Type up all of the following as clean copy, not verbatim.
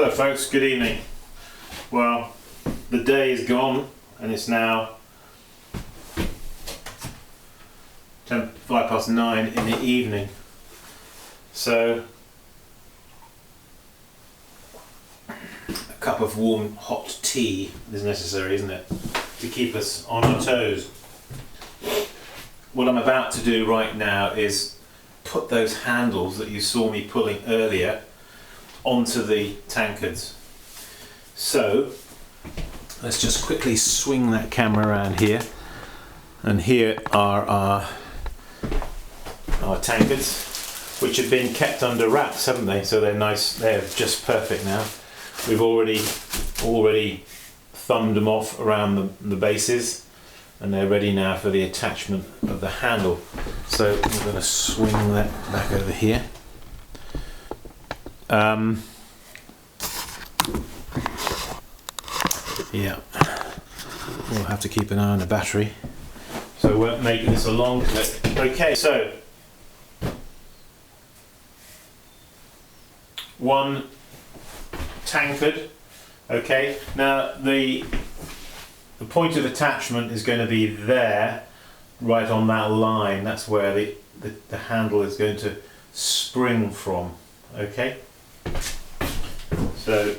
Hello folks, good evening. Well, the day is gone and it's now 9:05 in the evening. So a cup of warm hot tea is necessary, isn't it, to keep us on our toes. What I'm about to do right now is put those handles that you saw me pulling earlier onto the tankards. So let's just quickly swing that camera around here, and here are our tankards, which have been kept under wraps, haven't they? So they're nice, they're just perfect now. We've already thumbed them off around the bases, and they're ready now for the attachment of the handle. So we're going to swing that back over here. Yeah, we'll have to keep an eye on the battery, so we won't make this a long clip. Okay, so one tankard. Okay, now the point of attachment is going to be there, right on that line. That's where the handle is going to spring from. Okay, so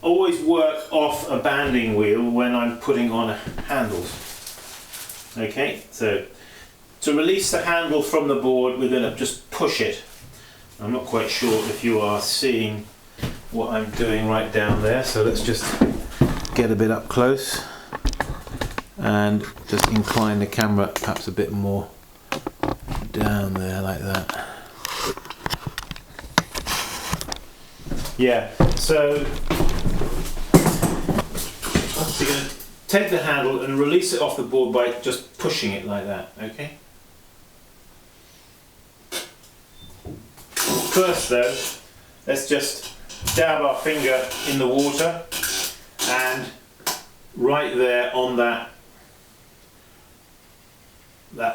always work off a banding wheel when I'm putting on handles. Okay, so to release the handle from the board, we're going to just push it. I'm not quite sure if you are seeing what I'm doing right down there, so let's just get a bit up close and just incline the camera perhaps a bit more down there, like that. Yeah, so you're going to take the handle and release it off the board by just pushing it like that, okay? First though, let's just dab our finger in the water, and right there on that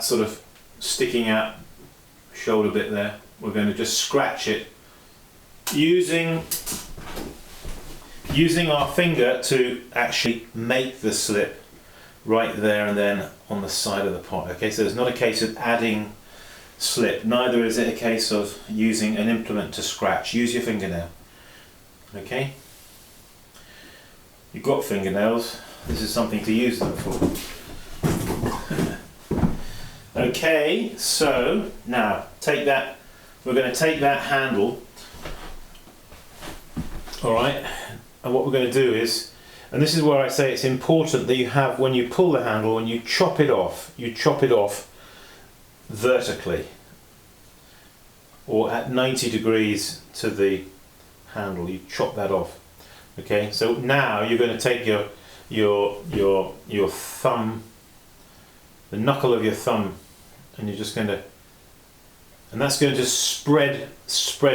sort of sticking out shoulder bit there, we're going to just scratch it using our finger to actually make the slip right there and then on the side of the pot. Okay, so it's not a case of adding slip, neither is it a case of using an implement to scratch. Use your fingernail. Okay, you've got fingernails, this is something to use them for. Okay, so now we're going to take that handle, alright, and what we're going to do is, and this is where I say it's important that you have, when you pull the handle, when you chop it off vertically or at 90 degrees to the handle. You chop that off. Okay, so now you're going to take your thumb, the knuckle of your thumb, and you're just going to, and that's going to spread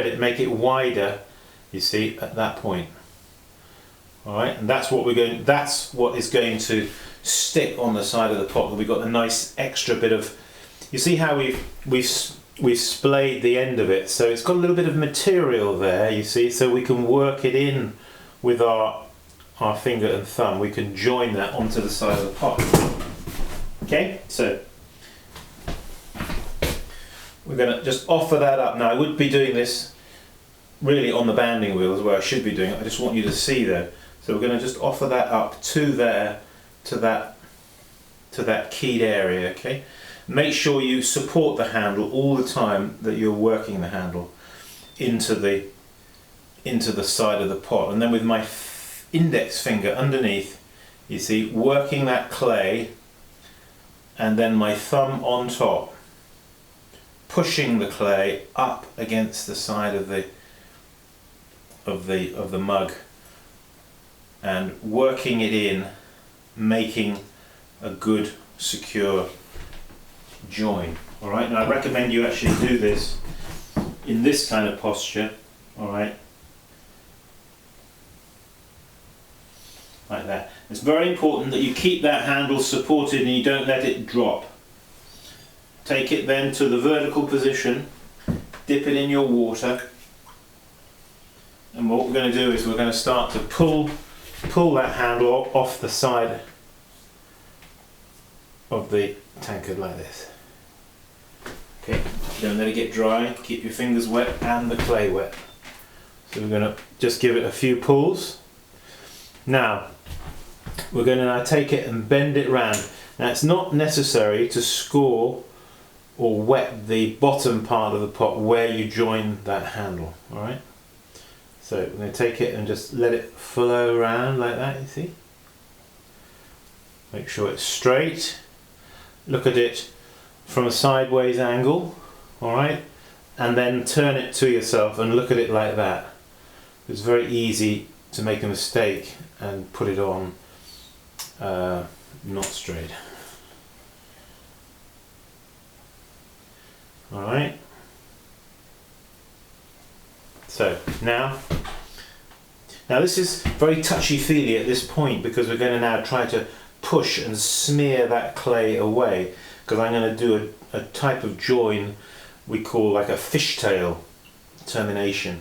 it, make it wider, you see, at that point. Alright, and that's what is going to stick on the side of the pot. We've got a nice extra bit of, you see how we've splayed the end of it, so it's got a little bit of material there, you see, so we can work it in with our finger and thumb. We can join that onto the side of the pot. Okay, so we're going to just offer that up. Now I would be doing this really on the banding wheel is where I should be doing it. I just want you to see there. So we're going to just offer that up to there, to that keyed area. Okay, make sure you support the handle all the time that you're working the handle into the side of the pot, and then with my index finger underneath, you see, working that clay, and then my thumb on top, pushing the clay up against the side of the mug and working it in, making a good secure join. Alright, now I recommend you actually do this in this kind of posture, alright, like that. It's very important that you keep that handle supported and you don't let it drop. Take it then to the vertical position, dip it in your water, And what we're going to do is we're going to start to pull that handle off the side of the tankard like this. Okay, don't let it get dry, keep your fingers wet and the clay wet. So we're going to just give it a few pulls. Now, we're going to now take it and bend it round. Now it's not necessary to score or wet the bottom part of the pot where you join that handle, alright? So we're going to take it and just let it flow around like that, you see? Make sure it's straight. Look at it from a sideways angle, alright? And then turn it to yourself and look at it like that. It's very easy to make a mistake and put it on not straight. Alright. So now this is very touchy-feely at this point because we're going to now try to push and smear that clay away, because I'm going to do a type of join we call like a fishtail termination.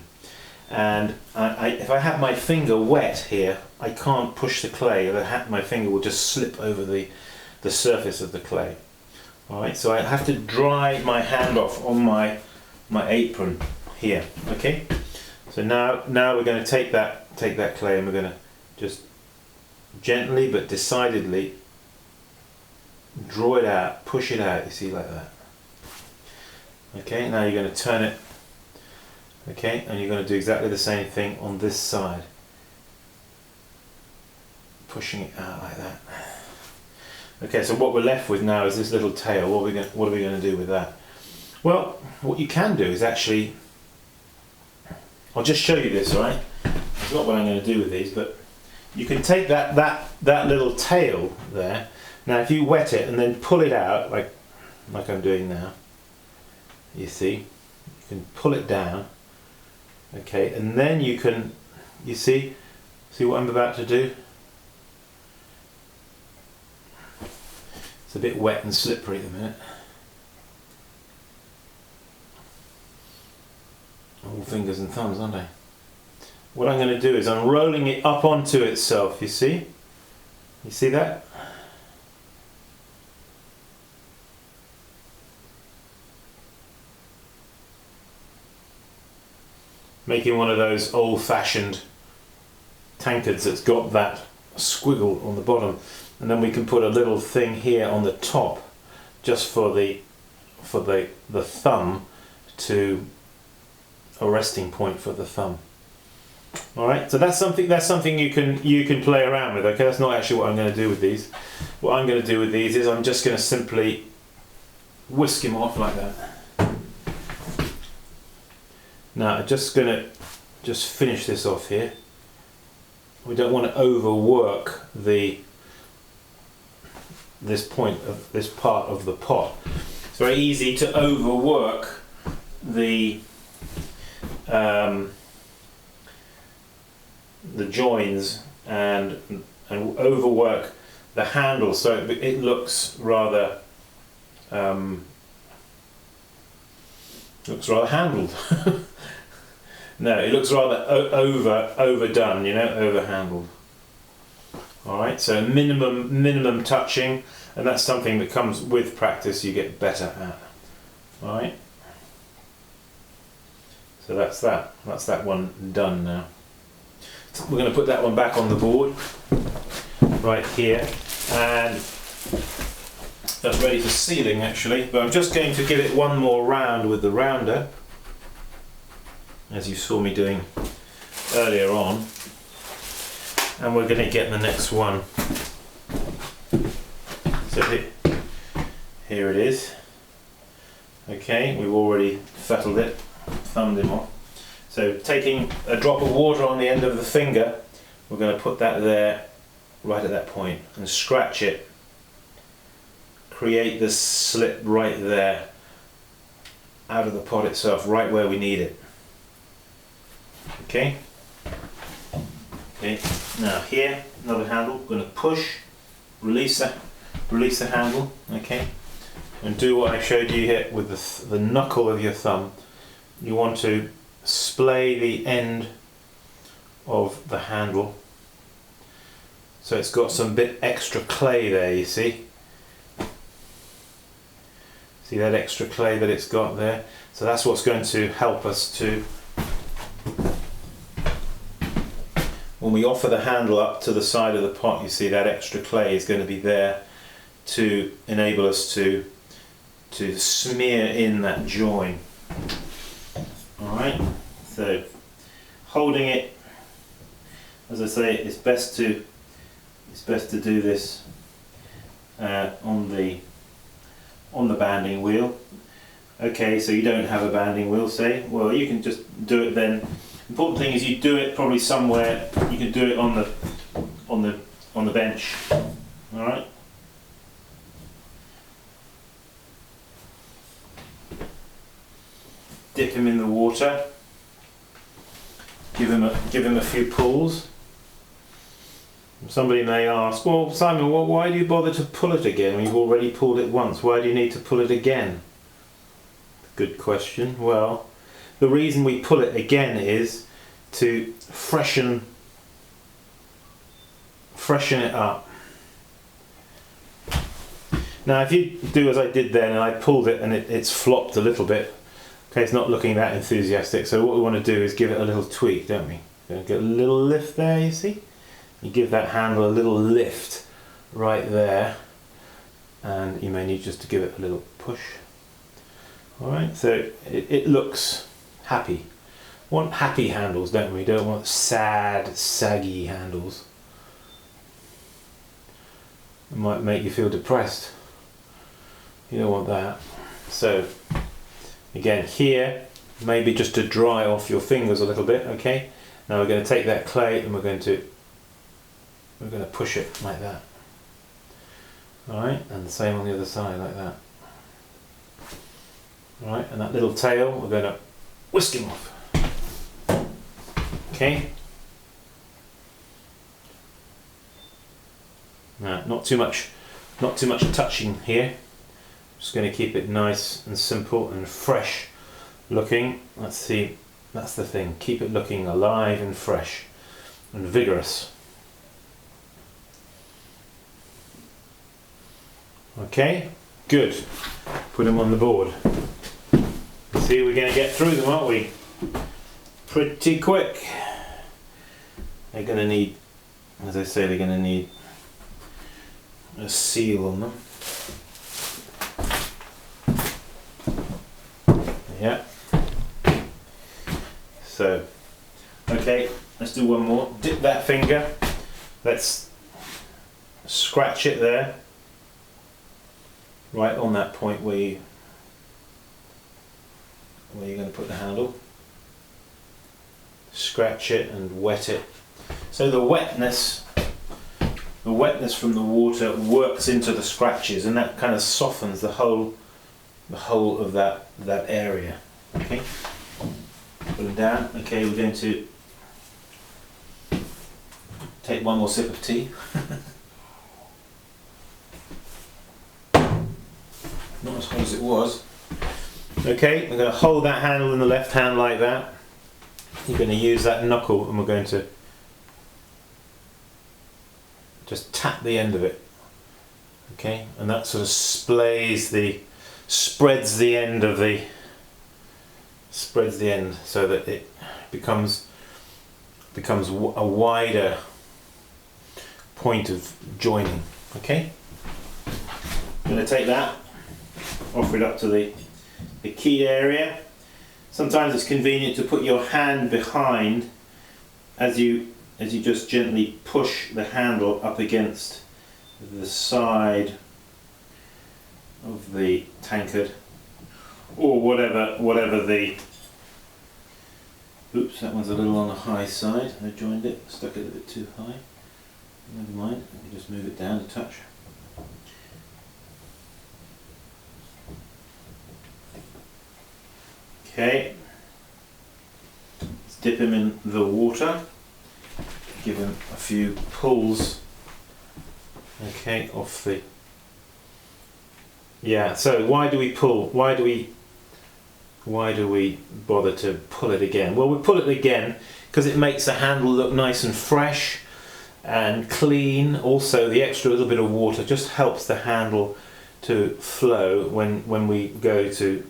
And if I have my finger wet here, I can't push the clay. My finger will just slip over the surface of the clay. Alright, so I have to dry my hand off on my apron here. Okay, so now we're going to take that clay and we're going to just gently but decidedly draw it out, push it out, you see, like that. Okay, now you're going to turn it. Okay, and you're going to do exactly the same thing on this side. Pushing it out like that. Okay, so what we're left with now is this little tail. What are we going to do with that? Well, what you can do is actually, I'll just show you this, alright? It's not what I'm going to do with these, but you can take that little tail there. Now if you wet it and then pull it out, like I'm doing now, you see, you can pull it down, okay, and then you can, you see what I'm about to do? It's a bit wet and slippery at the minute. All fingers and thumbs, aren't they? What I'm going to do is I'm rolling it up onto itself, you see? You see that? Making one of those old-fashioned tankards that's got that squiggle on the bottom, and then we can put a little thing here on the top just for the thumb, to a resting point for the thumb. All right, so that's something you can play around with. Okay, that's not actually what I'm going to do with these. What I'm going to do with these is I'm just going to simply whisk him off like that. Now I'm just going to finish this off here. We don't want to overwork this part of the pot. It's very easy to overwork the joins and overwork the handle, so it looks rather handled. No, it looks rather overdone, you know, over-handled. All right, so minimum touching, and that's something that comes with practice. You get better at. All right. So that's that one done now. So we're going to put that one back on the board, right here, and that's ready for sealing actually. But I'm just going to give it one more round with the rounder, as you saw me doing earlier on, and we're going to get the next one. So here it is. Okay, we've already fettled it, thumbed him off. So taking a drop of water on the end of the finger, we're going to put that there, right at that point, and scratch it. Create this slit right there, out of the pot itself, right where we need it. Okay. Okay. Now here, another handle. We're going to push, release the handle. Okay. And do what I showed you here with the knuckle of your thumb. You want to splay the end of the handle. So it's got some bit extra clay there, you see. See that extra clay that it's got there? So that's what's going to help us to, when we offer the handle up to the side of the pot, you see that extra clay is going to be there to enable us to smear in that join. Alright, so holding it, as I say, it's best to do this on the banding wheel. Okay, so you don't have a banding wheel, say, well, you can just do it then. Important thing is you do it probably somewhere. You can do it on the bench. All right. Dip him in the water. Give him a few pulls. Somebody may ask, well, Simon, why do you bother to pull it again? You've already pulled it once. Why do you need to pull it again? Good question. Well, the reason we pull it again is to freshen it up. Now, if you do as I did then, and I pulled it and it's flopped a little bit, okay, it's not looking that enthusiastic. So what we want to do is give it a little tweak, don't we? Get a little lift there, you see? You give that handle a little lift right there, and you may need just to give it a little push. Alright, so it looks happy. We want happy handles, don't we? We don't want sad, saggy handles. It might make you feel depressed. You don't want that. So, again, here, maybe just to dry off your fingers a little bit, okay? Now we're going to take that clay and we're going to push it like that. Alright, and the same on the other side, like that. Alright, and that little tail, we're going to whisk him off. Okay? Now, not too much touching here. Just going to keep it nice and simple and fresh looking. Let's see, that's the thing. Keep it looking alive and fresh and vigorous. Okay, good. Put them on the board. See, we're going to get through them, aren't we? Pretty quick. They're going to need, as I say, they're going to need a seal on them. Yeah. So, okay, let's do one more. Dip that finger. Let's scratch it there. Right on that point where you're going to put the handle. Scratch it and wet it. So the wetness from the water works into the scratches, and that kind of softens the whole of that area. Okay. Put them down. Okay, we're going to take one more sip of tea. Not as hot as it was. Okay, we're going to hold that handle in the left hand like that. You're going to use that knuckle and we're going to just tap the end of it. Okay, and that sort of spreads the end so that it becomes a wider point of joining. Okay, I'm going to take that, offer it up to the key area. Sometimes it's convenient to put your hand behind as you just gently push the handle up against the side of the tankard, or whatever the, oops, that one's a little on the high side. I joined it, stuck it a bit too high. Never mind, let me just move it down a touch. Okay, let's dip him in the water, give him a few pulls, okay, off the, yeah, so why do we pull, why do we bother to pull it again? Well, we pull it again because it makes the handle look nice and fresh and clean. Also, the extra little bit of water just helps the handle to flow when we go to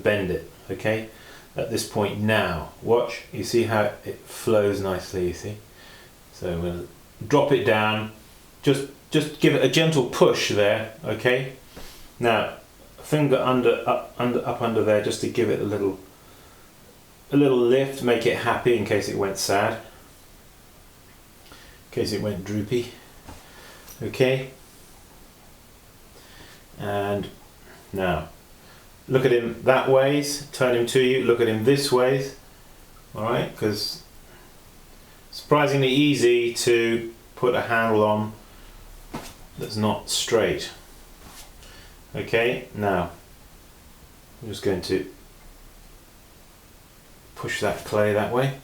bend it. Okay, at this point now, watch, you see how it flows nicely, you see? So we'll drop it down, just give it a gentle push there. Okay, now finger up under there, just to give it a little lift, make it happy in case it went sad, in case it went droopy. Okay, and now look at him that ways, turn him to you, look at him this ways. Alright, because surprisingly easy to put a handle on that's not straight. Okay, now I'm just going to push that clay that way,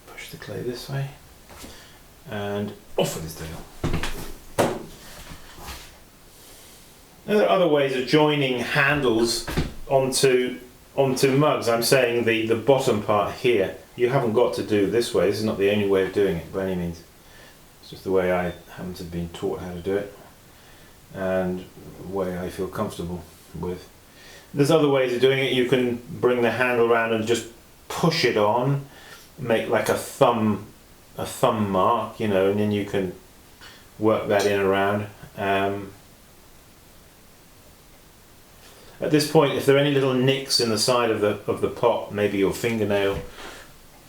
push the clay this way, and off with his tail. Now, there are other ways of joining handles onto mugs. I'm saying the bottom part here. You haven't got to do this way. This is not the only way of doing it by any means. It's just the way I happen to have been taught how to do it, and the way I feel comfortable with. There's other ways of doing it. You can bring the handle around and just push it on, make like a thumb mark, you know, and then you can work that in around. At this point, if there are any little nicks in the side of the pot, maybe your fingernail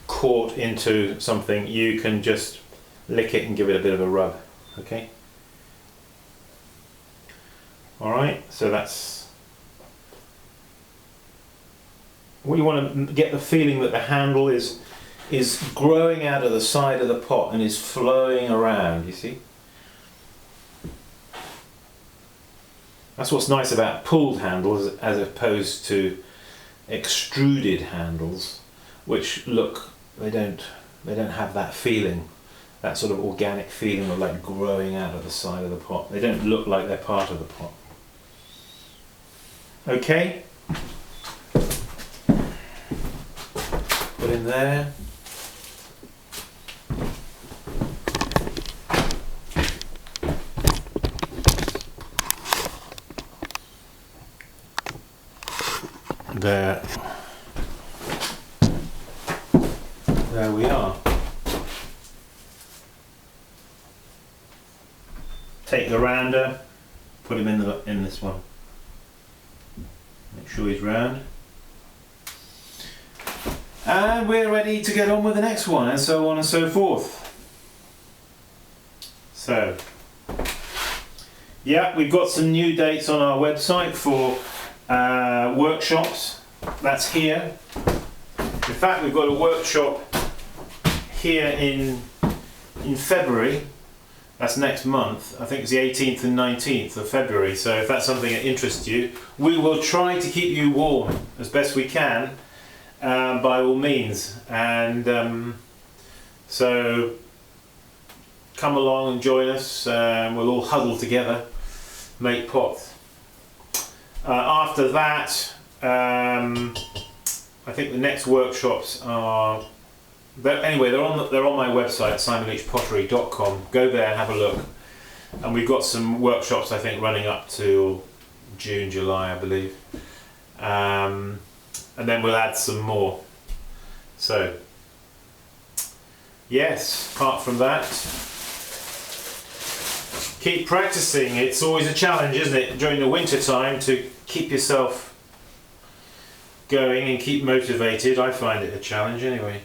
caught into something, you can just lick it and give it a bit of a rub. Okay. All right. So that's. We want to get the feeling that the handle is growing out of the side of the pot and is flowing around. You see. That's what's nice about pulled handles as opposed to extruded handles, which look, they don't have that feeling, that sort of organic feeling of like growing out of the side of the pot. They don't look like they're part of the pot. Okay, put in there. There we are. Take the rounder, put him in this one. Make sure he's round. And we're ready to get on with the next one, and so on and so forth. So, yeah, we've got some new dates on our website for workshops. That's here. In fact, we've got a workshop here in February. That's next month. I think it's the 18th and 19th of February. So if that's something that interests you, we will try to keep you warm as best we can, by all means. And so come along and join us. We'll all huddle together, make pots. After that, I think the next workshops are. Anyway, they're on my website, simonleachpottery.com. Go there and have a look. And we've got some workshops, I think, running up to June, July, I believe. And then we'll add some more. So, yes. Apart from that, keep practicing. It's always a challenge, isn't it, during the winter time, to keep yourself going and keep motivated. I find it a challenge anyway.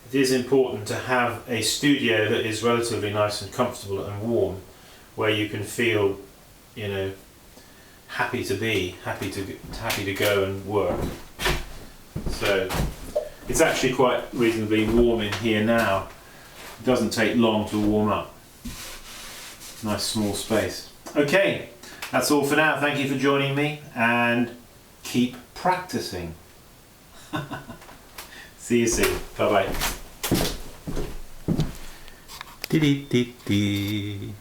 It is important to have a studio that is relatively nice and comfortable and warm, where you can feel, you know, happy to go and work. So it's actually quite reasonably warm in here now. It doesn't take long to warm up. Nice small space. Okay, that's all for now. Thank you for joining me, and keep practicing. See you soon. Bye bye.